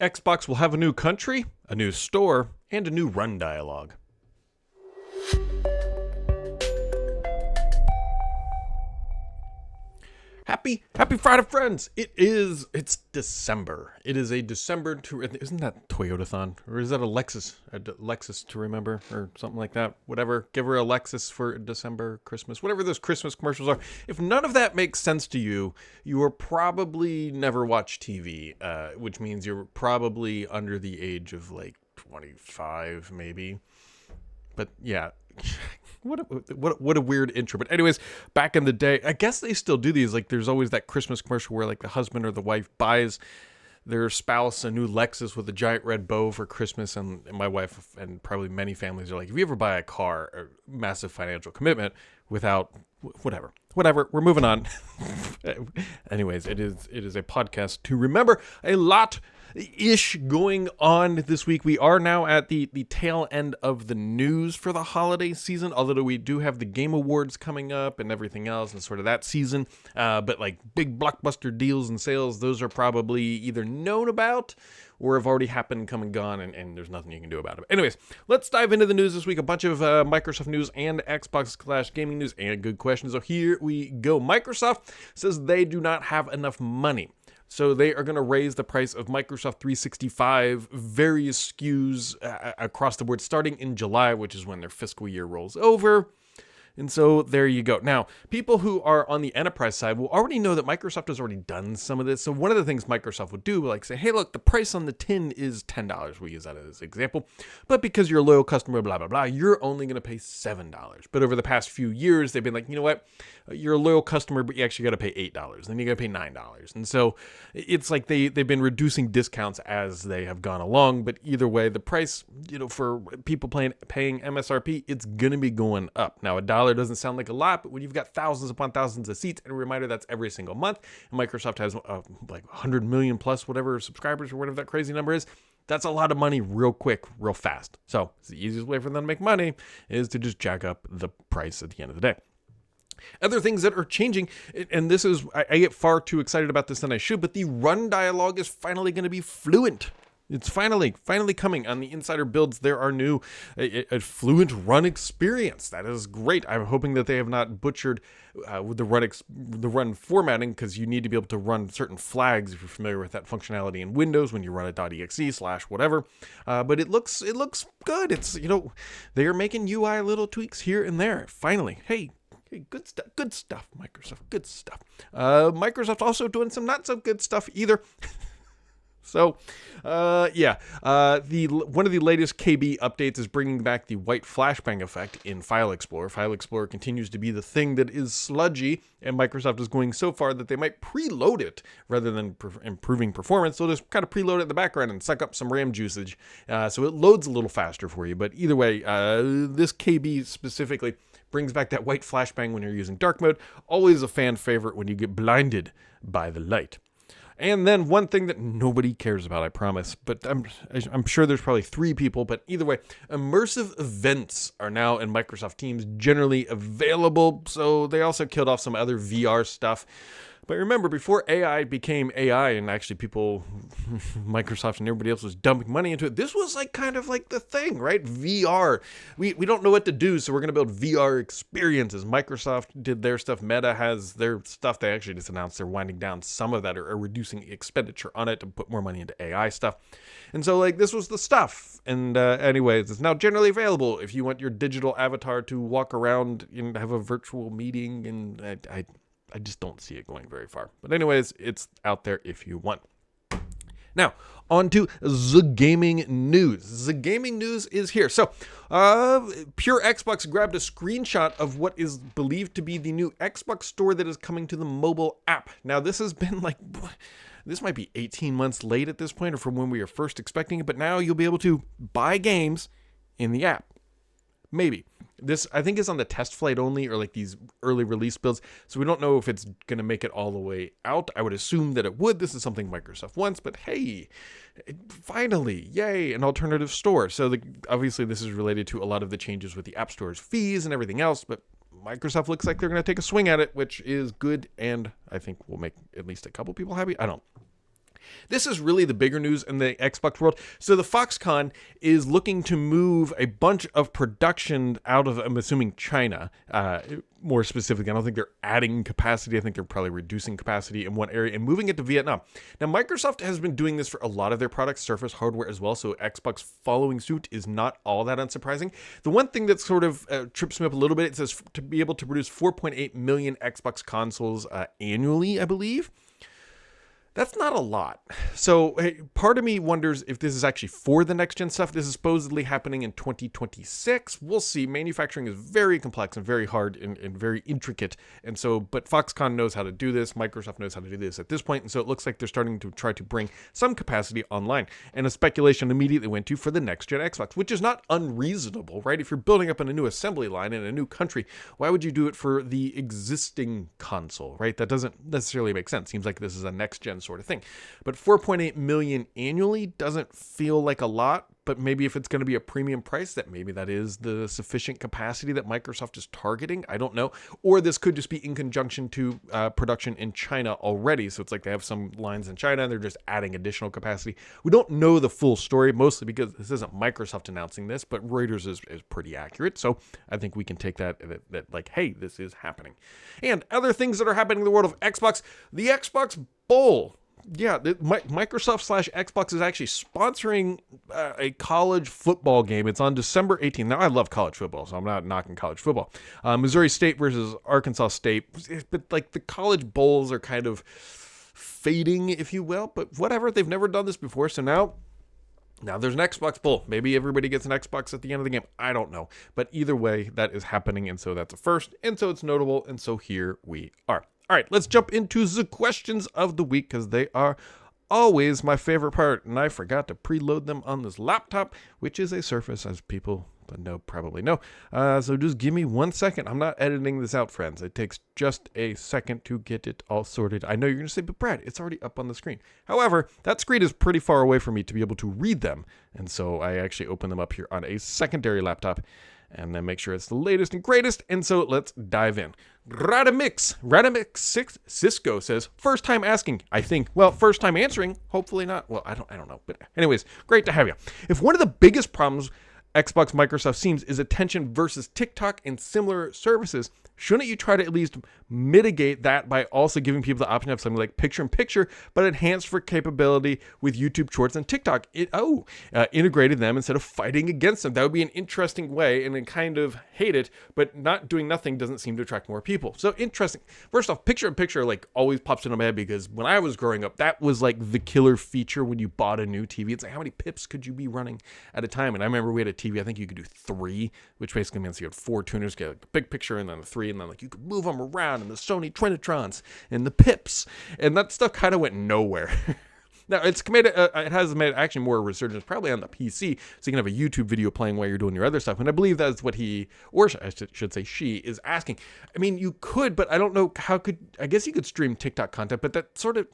Xbox will have a new country, a new store, and a new run dialogue. Happy Friday, friends! It's December. It is a December to, isn't that Toyotathon? Or is that a Lexus to remember? Or something like that. Whatever. Give her a Lexus for December, Christmas, whatever those Christmas commercials are. If none of that makes sense to you, you are probably never watched TV, which means you're probably under the age of like 25, maybe. But yeah. What a weird intro. But anyways, back in the day, I guess they still do these. Like, there's always that Christmas commercial where like the husband or the wife buys their spouse a new Lexus with a giant red bow for Christmas. And my wife and probably many families are like, if you ever buy a car, a massive financial commitment without whatever, we're moving on. Anyways, it is a podcast to remember a lot ish going on this week. We are now at the tail end of the news for the holiday season, although we do have the Game Awards coming up and everything else and sort of that season. But like big blockbuster deals and sales, those are probably either known about or have already happened, come and gone, and there's nothing you can do about it. Anyways, let's dive into the news this week. A bunch of Microsoft news and Xbox/gaming news and good questions. So here we go. Microsoft says they do not have enough money. So they are going to raise the price of Microsoft 365 various SKUs across the board starting in July, which is when their fiscal year rolls over. And so there you go. Now, people who are on the enterprise side will already know that Microsoft has already done some of this. So one of the things Microsoft would do, like say, hey, look, the price on the tin is $10. We use that as an example. But because you're a loyal customer, blah, blah, blah, you're only going to pay $7. But over the past few years, they've been like, you know what? You're a loyal customer, but you actually got to pay $8. Then you got to pay $9. And so it's like they've been reducing discounts as they have gone along. But either way, the price, for people paying MSRP, it's going to be going up. Now, $1 doesn't sound like a lot, but when you've got thousands upon thousands of seats, and a reminder that's every single month, and Microsoft has like 100 million plus whatever subscribers or whatever that crazy number is, that's a lot of money real quick, real fast. So it's the easiest way for them to make money is to just jack up the price at the end of the day. Other things that are changing, and this is, I get far too excited about this than I should, but the run dialogue is finally going to be fluent. It's finally coming. On the insider builds, there are new, a fluent run experience. That is great. I'm hoping that they have not butchered with the run formatting, because you need to be able to run certain flags if you're familiar with that functionality in Windows when you run a .exe/whatever. But it looks good. It's, they are making UI little tweaks here and there. Finally, hey, good stuff, Microsoft. Good stuff. Microsoft also doing some not so good stuff either. So, one of the latest KB updates is bringing back the white flashbang effect in File Explorer. File Explorer continues to be the thing that is sludgy, and Microsoft is going so far that they might preload it rather than improving performance. They'll just kind of preload it in the background and suck up some RAM usage, so it loads a little faster for you. But either way, this KB specifically brings back that white flashbang when you're using dark mode. Always a fan favorite when you get blinded by the light. And then one thing that nobody cares about, I promise, but I'm sure there's probably 3 people, but either way, immersive events are now in Microsoft Teams generally available, so they also killed off some other VR stuff. But remember, before AI became AI and actually people, Microsoft and everybody else was dumping money into it, this was like kind of like the thing, right? VR. We don't know what to do, so we're going to build VR experiences. Microsoft did their stuff. Meta has their stuff. They actually just announced they're winding down some of that or reducing expenditure on it to put more money into AI stuff. And so like this was the stuff. And anyways, it's now generally available if you want your digital avatar to walk around and have a virtual meeting. And I just don't see it going very far. But anyways, it's out there if you want. Now, on to the gaming news. The gaming news is here. So, Pure Xbox grabbed a screenshot of what is believed to be the new Xbox store that is coming to the mobile app. Now, this has been this might be 18 months late at this point or from when we were first expecting it, but now you'll be able to buy games in the app. Maybe. This, I think, is on the test flight only, or like these early release builds. So we don't know if it's going to make it all the way out. I would assume that it would. This is something Microsoft wants, but hey, finally, yay, an alternative store. So obviously this is related to a lot of the changes with the App Store's fees and everything else, but Microsoft looks like they're going to take a swing at it, which is good, and I think will make at least a couple people happy. I don't. This is really the bigger news in the Xbox world. So the Foxconn is looking to move a bunch of production out of, I'm assuming, China. More specifically, I don't think they're adding capacity. I think they're probably reducing capacity in one area and moving it to Vietnam. Now, Microsoft has been doing this for a lot of their products, Surface hardware as well, so Xbox following suit is not all that unsurprising. The one thing that sort of trips me up a little bit, it says to be able to produce 4.8 million Xbox consoles annually, I believe. That's not a lot. So part of me wonders if this is actually for the next gen stuff. This is supposedly happening in 2026. We'll see. Manufacturing is very complex and very hard and very intricate. And so, but Foxconn knows how to do this. Microsoft knows how to do this at this point. And so it looks like they're starting to try to bring some capacity online. And a speculation immediately went to for the next gen Xbox, which is not unreasonable, right? If you're building up in a new assembly line in a new country, why would you do it for the existing console, right? That doesn't necessarily make sense. Seems like this is a next gen sort of thing. But 4.8 million annually doesn't feel like a lot, but maybe if it's going to be a premium price, that maybe that is the sufficient capacity that Microsoft is targeting. I don't know. Or this could just be in conjunction to production in China already. So it's like they have some lines in China and they're just adding additional capacity. We don't know the full story, mostly because this isn't Microsoft announcing this, but Reuters is pretty accurate. So I think we can take that like, hey, this is happening. And other things that are happening in the world of Xbox, the Xbox Bowl. Yeah, Microsoft/Xbox is actually sponsoring a college football game. It's on December 18th. Now, I love college football, so I'm not knocking college football. Missouri State versus Arkansas State. But, like, the college bowls are kind of fading, if you will. But whatever, they've never done this before, so now there's an Xbox Bowl. Maybe everybody gets an Xbox at the end of the game. I don't know. But either way, that is happening, and so that's a first, and so it's notable, and so here we are. All right, let's jump into the questions of the week because they are always my favorite part, and I forgot to preload them on this laptop, which is a Surface, as people probably know. So just give me 1 second. I'm not editing this out, friends. It takes just a second to get it all sorted. I know you're going to say, but Brad, it's already up on the screen. However, that screen is pretty far away for me to be able to read them, and so I actually open them up here on a secondary laptop and then make sure it's the latest and greatest. And so let's dive in. Radamix Cisco says, first time asking, I think. Well, first time answering, hopefully not. Well, I don't know. But anyways, great to have you. If one of the biggest problems Xbox Microsoft seems is attention versus TikTok and similar services, shouldn't you try to at least mitigate that by also giving people the option of something like picture-in-picture, but enhanced for capability with YouTube Shorts and TikTok? Integrated them instead of fighting against them. That would be an interesting way, and I kind of hate it, but not doing nothing doesn't seem to attract more people. So interesting. First off, picture-in-picture like always pops into my head because when I was growing up, that was like the killer feature when you bought a new TV. It's like, how many pips could you be running at a time? And I remember we had a TV, I think you could do 3, which basically means you had 4 tuners, get like a big picture and then a 3, and then like you could move them around, and the Sony Trinitrons and the pips, and that stuff kind of went nowhere. Now it has made actually more resurgence probably on the PC, so you can have a YouTube video playing while you're doing your other stuff, and I believe that's what he, or I should say she, is asking. I mean, you could, but I don't know I guess you could stream TikTok content, but that sort of,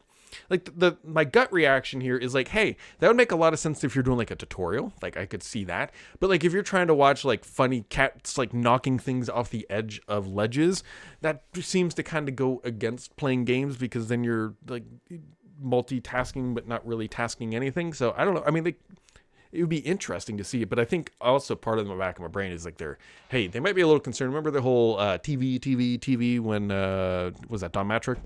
like, my gut reaction here is like, hey, that would make a lot of sense if you're doing like a tutorial. Like, I could see that. But like if you're trying to watch like funny cats like knocking things off the edge of ledges, that seems to kind of go against playing games, because then you're like multitasking but not really tasking anything. So I don't know. I mean, it would be interesting to see it, but I think also part of the back of my brain is like they might be a little concerned. Remember the whole TV when was that Don Matrick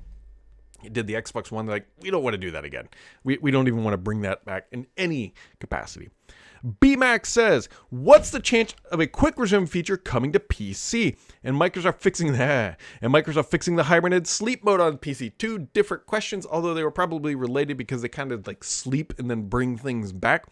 did the Xbox One? They're like, we don't want to do that again. We don't even want to bring that back in any capacity. BMax says, what's the chance of a quick resume feature coming to PC? And Microsoft fixing that. And Microsoft fixing the hibernated sleep mode on PC. 2 different questions, although they were probably related because they kind of like sleep and then bring things back.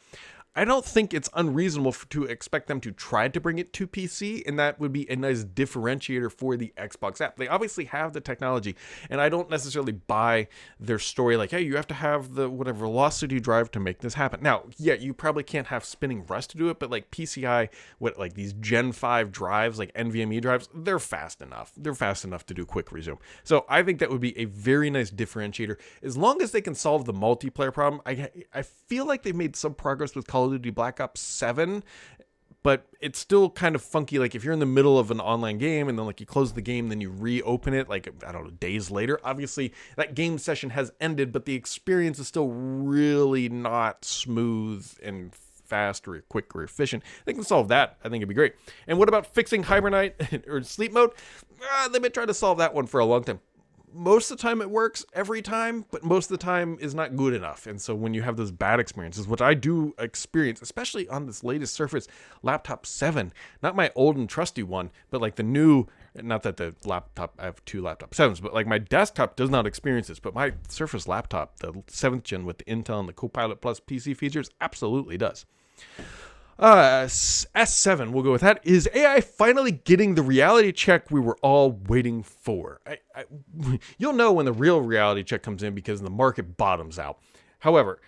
I don't think it's unreasonable to expect them to try to bring it to PC, and that would be a nice differentiator for the Xbox app. They obviously have the technology, and I don't necessarily buy their story like, hey, you have to have the whatever velocity drive to make this happen. Now, yeah, you probably can't have spinning Rust to do it, but like PCI, like these Gen 5 drives, like NVMe drives, they're fast enough. They're fast enough to do quick resume. So I think that would be a very nice differentiator. As long as they can solve the multiplayer problem, I feel like they've made some progress with Call of Duty Black Ops 7, but it's still kind of funky. Like if you're in the middle of an online game and then like you close the game, then you reopen it, like, I don't know, days later, obviously that game session has ended, but the experience is still really not smooth and fast or quick or efficient. They can solve that. I think it'd be great. And what about fixing hibernate or sleep mode? They've been trying to solve that one for a long time. Most of the time it works every time, but most of the time is not good enough. And so when you have those bad experiences, which I do experience, especially on this latest Surface Laptop 7, not my old and trusty one, but like the new, not that the laptop, I have two laptop 7s, but like my desktop does not experience this, but my Surface laptop, the 7th gen with the Intel and the Copilot Plus PC features, absolutely does. S7, we'll go with that. Is AI finally getting the reality check we were all waiting for? You'll know when the real reality check comes in because the market bottoms out. However,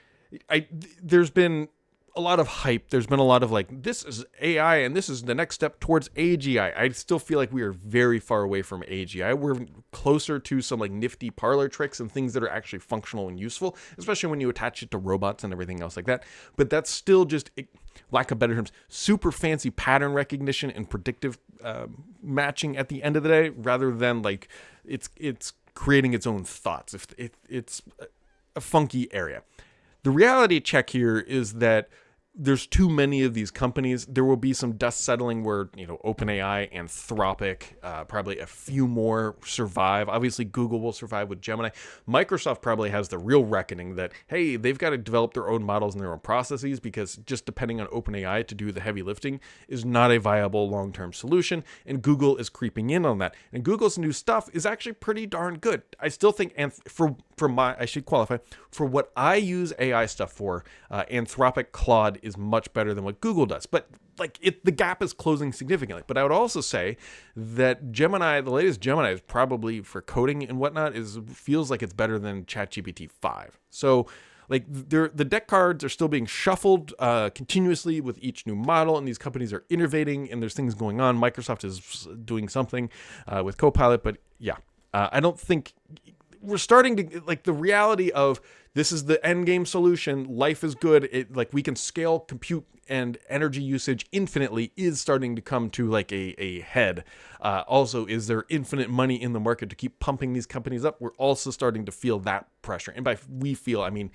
there's been a lot of hype. There's been a lot of like, this is AI and this is the next step towards AGI. I still feel like we are very far away from AGI. We're closer to some like nifty parlor tricks and things that are actually functional and useful, especially when you attach it to robots and everything else like that. But that's still just, lack of better terms, super fancy pattern recognition and predictive matching at the end of the day, rather than like it's creating its own thoughts. It's a funky area. The reality check here is that there's too many of these companies. There will be some dust settling where, OpenAI, Anthropic, probably a few more survive. Obviously, Google will survive with Gemini. Microsoft probably has the real reckoning that, hey, they've got to develop their own models and their own processes, because just depending on OpenAI to do the heavy lifting is not a viable long-term solution. And Google is creeping in on that. And Google's new stuff is actually pretty darn good. I still think, I should qualify, for what I use AI stuff for, Anthropic Claude is much better than what Google does. But the gap is closing significantly. But I would also say that Gemini, the latest Gemini, is probably for coding and whatnot, feels like it's better than ChatGPT 5. So the deck cards are still being shuffled continuously with each new model, and these companies are innovating, and there's things going on. Microsoft is doing something with Copilot, but yeah, I don't think we're starting to the reality of this is the end game solution. Life is good. We can scale compute and energy usage infinitely is starting to come to a head. Also, is there infinite money in the market to keep pumping these companies up? We're also starting to feel that pressure. And by we feel, I mean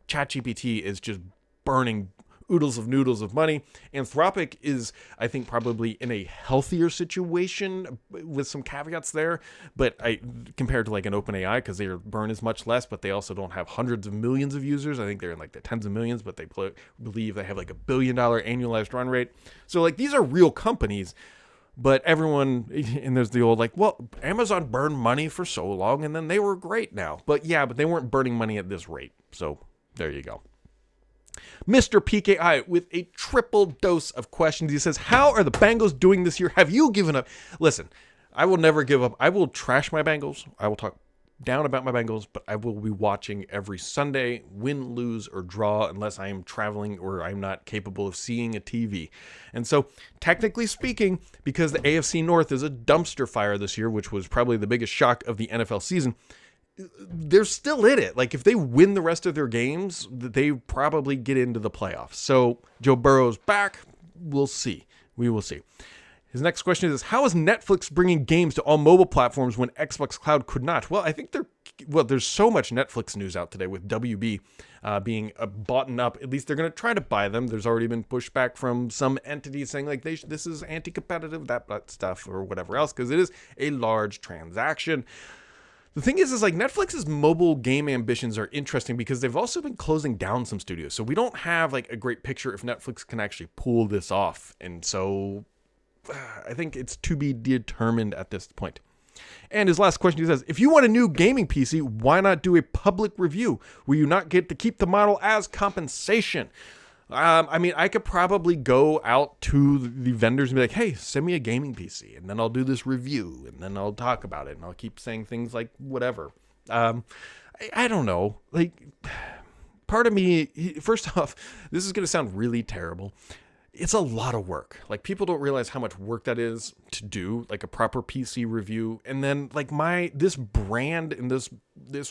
ChatGPT is just burning oodles of noodles of money. Anthropic is, I think, probably in a healthier situation with some caveats there, but compared to an OpenAI, because their burn is much less, but they also don't have hundreds of millions of users. I think they're in the tens of millions, but they believe they have $1 billion annualized run rate. So these are real companies. But everyone, and there's the old Amazon burned money for so long and then they were great now. But they weren't burning money at this rate. So there you go. Mr. PKI with a triple dose of questions. He says, how are the Bengals doing this year? Have you given up? Listen, I will never give up. I will trash my Bengals. I will talk down about my Bengals, but I will be watching every Sunday, win, lose, or draw, unless I am traveling or I'm not capable of seeing a TV. And so, technically speaking, because the AFC North is a dumpster fire this year, which was probably the biggest shock of the NFL season, they're still in it. If they win the rest of their games, they probably get into the playoffs. So Joe Burrow's back. We'll see. We will see. His next question is, how is Netflix bringing games to all mobile platforms when Xbox Cloud could not? Well, I think there's so much Netflix news out today with WB being bought up. At least they're going to try to buy them. There's already been pushback from some entities saying this is anti-competitive, that stuff or whatever else, because it is a large transaction. The thing is Netflix's mobile game ambitions are interesting because they've also been closing down some studios. So we don't have a great picture if Netflix can actually pull this off. And so I think it's to be determined at this point. And his last question, he says, if you want a new gaming PC, why not do a public review? Will you not get to keep the model as compensation? I could probably go out to the vendors and be like, hey, send me a gaming PC, and then I'll do this review, and then I'll talk about it, and I'll keep saying things like whatever. I don't know. Part of me, first off, this is going to sound really terrible. it's a lot of work. Like, people don't realize how much work that is to do, like a proper PC review. And then like this brand and this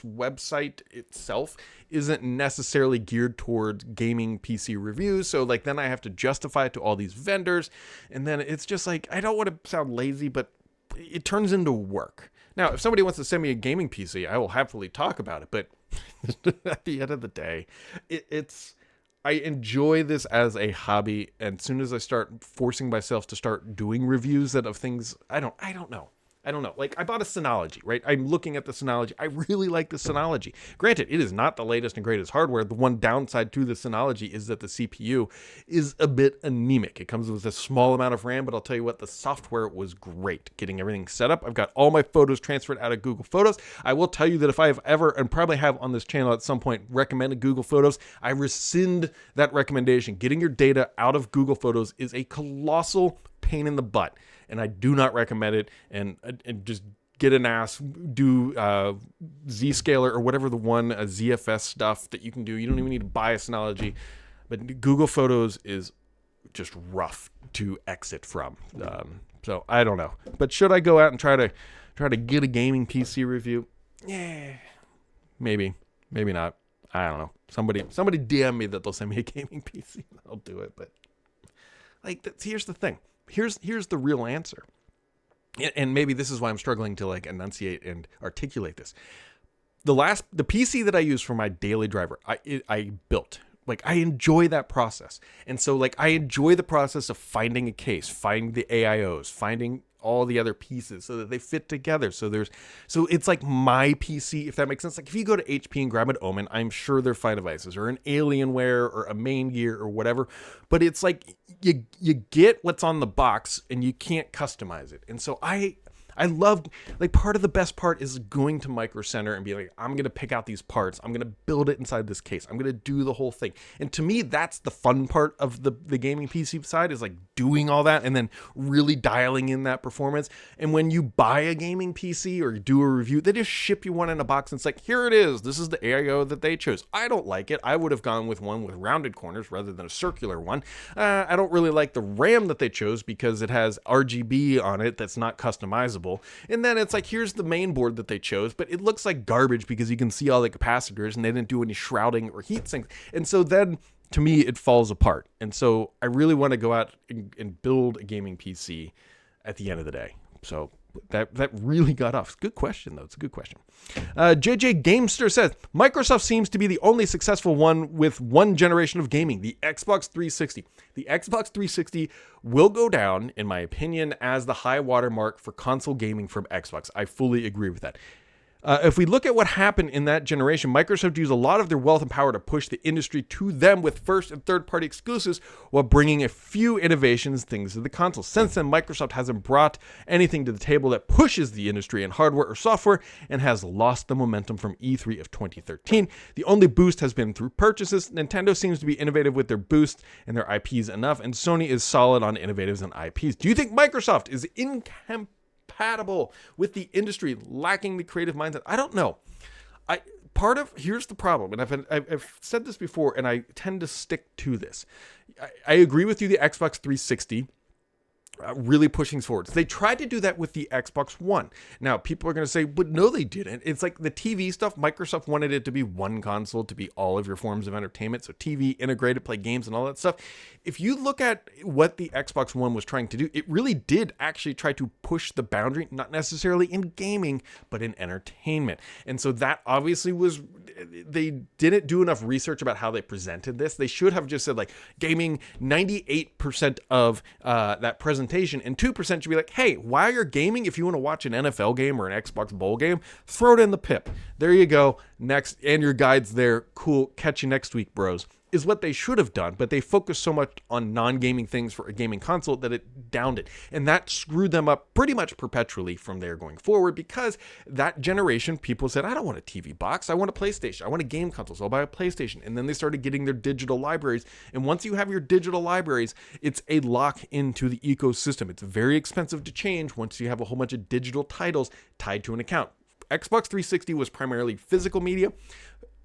website itself isn't necessarily geared towards gaming PC reviews. So like, then I have to justify it to all these vendors. And then it's just like, I don't want to sound lazy, but it turns into work. Now, if somebody wants to send me a gaming PC, I will happily talk about it. But at the end of the day, I enjoy this as a hobby, and as soon as I start forcing myself to start doing reviews of things, I don't know. Like, I bought a Synology, right? I'm looking at the Synology. I really like the Synology. Granted, it is not the latest and greatest hardware. The one downside to the Synology is that the CPU is a bit anemic. It comes with a small amount of RAM, but I'll tell you what, the software was great. Getting everything set up. I've got all my photos transferred out of Google Photos. I will tell you that if I have ever, and probably have on this channel at some point, recommended Google Photos, I rescind that recommendation. Getting your data out of Google Photos is a colossal pain in the butt, and I do not recommend it. And just get an ass, do Zscaler or whatever the one ZFS stuff that you can do. You don't even need to buy a Synology, but Google Photos is just rough to exit from. So I don't know, but should I go out and try to get a gaming PC review? Yeah, maybe not. I don't know. Somebody DM me that they'll send me a gaming PC. I'll do it. But like, here's the thing. Here's the real answer. And maybe this is why I'm struggling to like enunciate and articulate this. The PC that I use for my daily driver, I built. Like, I enjoy that process. And so like, I enjoy the process of finding a case, finding the AIOs, finding all the other pieces so that they fit together. So it's like my PC, if that makes sense. Like, if you go to HP and grab an Omen, I'm sure they're fine devices, or an Alienware or a Main Gear or whatever. But it's like, you get what's on the box and you can't customize it. And so I love, like, part of the best part is going to Micro Center and be like, I'm going to pick out these parts. I'm going to build it inside this case. I'm going to do the whole thing. And to me, that's the fun part of the gaming PC side, is like doing all that and then really dialing in that performance. And when you buy a gaming PC or do a review, they just ship you one in a box and it's like, here it is. This is the AIO that they chose. I don't like it. I would have gone with one with rounded corners rather than a circular one. I don't really like the RAM that they chose because it has RGB on it that's not customizable. And then it's like, here's the main board that they chose, but it looks like garbage because you can see all the capacitors and they didn't do any shrouding or heat sinks. And so then, to me, it falls apart. And so I really want to go out and build a gaming PC at the end of the day. So that really got off. It's a good question, though. It's a good question. JJ Gamester says, Microsoft seems to be the only successful one with one generation of gaming, the Xbox 360. The Xbox 360 will go down, in my opinion, as the high watermark for console gaming from Xbox. I fully agree with that. If we look at what happened in that generation, Microsoft used a lot of their wealth and power to push the industry to them with first and third party exclusives while bringing a few innovations, things to the console. Since then, Microsoft hasn't brought anything to the table that pushes the industry in hardware or software and has lost the momentum from E3 of 2013. The only boost has been through purchases. Nintendo seems to be innovative with their boosts and their IPs enough, and Sony is solid on innovatives and IPs. Do you think Microsoft is incompatible with the industry, lacking the creative mindset? I don't know. Here's the problem, and I've said this before, and I tend to stick to this. I agree with you. The Xbox 360 really pushing forward. They tried to do that with the Xbox One. Now, people are going to say, but no, they didn't. It's like the TV stuff. Microsoft wanted it to be one console, to be all of your forms of entertainment. So TV, integrated, play games and all that stuff. If you look at what the Xbox One was trying to do, it really did actually try to push the boundary, not necessarily in gaming, but in entertainment. And so that obviously they didn't do enough research about how they presented this. They should have just said, like, gaming 98% of that presentation, and 2% should be like, hey, while you're gaming, if you want to watch an NFL game or an Xbox Bowl game, throw it in the PIP. There you go. Next, and your guide's there. Cool. Catch you next week, bros. Is what they should have done, but they focused so much on non-gaming things for a gaming console that it downed it. And that screwed them up pretty much perpetually from there going forward, because that generation, people said, I don't want a TV box. I want a PlayStation. I want a game console, so I'll buy a PlayStation. And then they started getting their digital libraries. And once you have your digital libraries, it's a lock into the ecosystem. It's very expensive to change once you have a whole bunch of digital titles tied to an account. Xbox 360 was primarily physical media.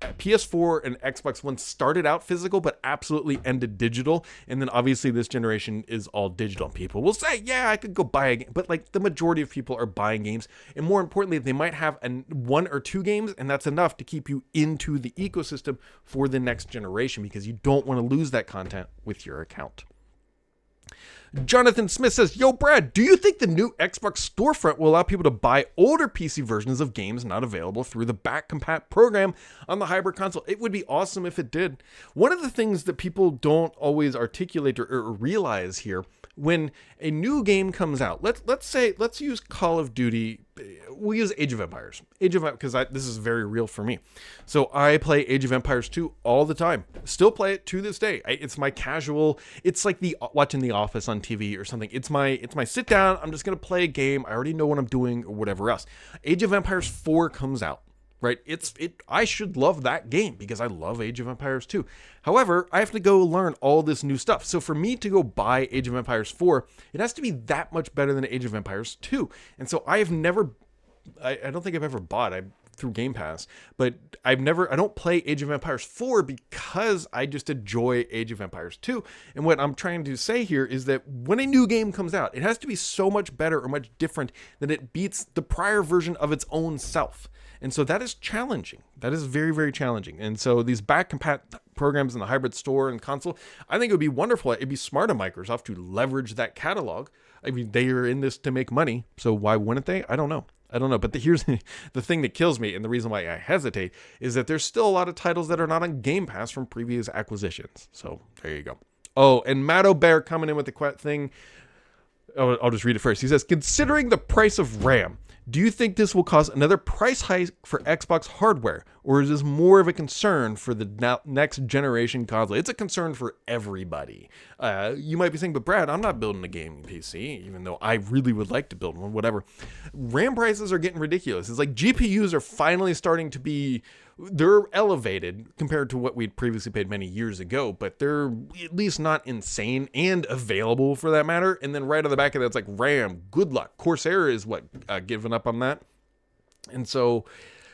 PS4 and Xbox One started out physical, but absolutely ended digital. And then obviously this generation is all digital. People will say, yeah, I could go buy a game. But like the majority of people are buying games. And more importantly, they might have one or two games, and that's enough to keep you into the ecosystem for the next generation, because you don't want to lose that content with your account. Jonathan Smith says, yo, Brad, do you think the new Xbox storefront will allow people to buy older PC versions of games not available through the back compat program on the hybrid console? It would be awesome if it did. One of the things that people don't always articulate or realize here, when a new game comes out, let's use Call of Duty. We'll use Age of Empires. Because this is very real for me. So I play Age of Empires 2 all the time. Still play it to this day. It's my casual. It's like watching The Office on TV or something. It's my sit down. I'm just gonna play a game. I already know what I'm doing or whatever else. Age of Empires 4 comes out. Right? I should love that game because I love Age of Empires 2. However, I have to go learn all this new stuff. So for me to go buy Age of Empires 4, it has to be that much better than Age of Empires 2. And so I don't think I've ever bought through Game Pass, but I don't play Age of Empires 4 because I just enjoy Age of Empires 2. And what I'm trying to say here is that when a new game comes out, it has to be so much better or much different that it beats the prior version of its own self. And so that is challenging. That is very, very challenging. And so these back compat programs in the hybrid store and console, I think it would be wonderful. It'd be smart of Microsoft to leverage that catalog. I mean, they are in this to make money. So why wouldn't they? I don't know. But here's the thing that kills me, and the reason why I hesitate is that there's still a lot of titles that are not on Game Pass from previous acquisitions. So there you go. Oh, and Matt O'Bear coming in with the thing. Oh, I'll just read it first. He says, considering the price of RAM, do you think this will cause another price hike for Xbox hardware, or is this more of a concern for the next generation console? It's a concern for everybody. You might be saying, but Brad, I'm not building a gaming PC, even though I really would like to build one, whatever. RAM prices are getting ridiculous. It's like GPUs are finally starting to be, they're elevated compared to what we'd previously paid many years ago, but they're at least not insane and available for that matter. And then right on the back of that, it's like RAM, good luck. Corsair is giving up on that. And so,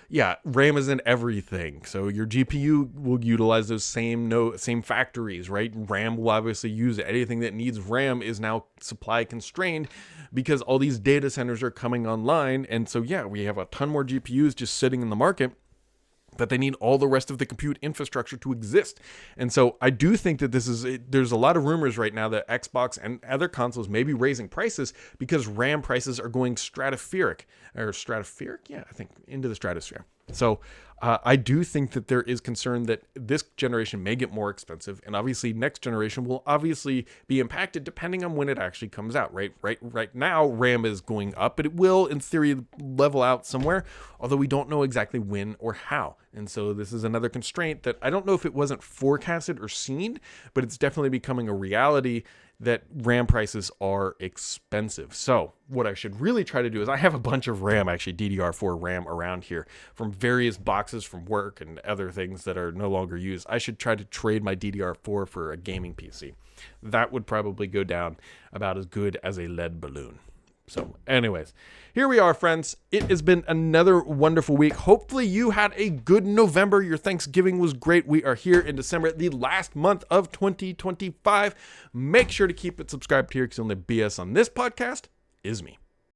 yeah, RAM is in everything. So your GPU will utilize those same factories, right? RAM will obviously use it. Anything that needs RAM is now supply constrained because all these data centers are coming online. And so, yeah, we have a ton more GPUs just sitting in the market, but they need all the rest of the compute infrastructure to exist. And so I do think that there's a lot of rumors right now that Xbox and other consoles may be raising prices because RAM prices are going stratospheric. Yeah, I think into the stratosphere. So I do think that there is concern that this generation may get more expensive, and obviously next generation will obviously be impacted depending on when it actually comes out. Right now, RAM is going up, but it will, in theory, level out somewhere, although we don't know exactly when or how. And so this is another constraint that I don't know if it wasn't forecasted or seen, but it's definitely becoming a reality that RAM prices are expensive. So what I should really try to do is I have a bunch of RAM, actually DDR4 RAM around here from various boxes from work and other things that are no longer used. I should try to trade my DDR4 for a gaming PC. That would probably go down about as good as a lead balloon. So anyways, here we are, friends. It has been another wonderful week. Hopefully you had a good November. Your Thanksgiving was great. We are here in December, the last month of 2025. Make sure to keep it subscribed here because the only BS on this podcast is me.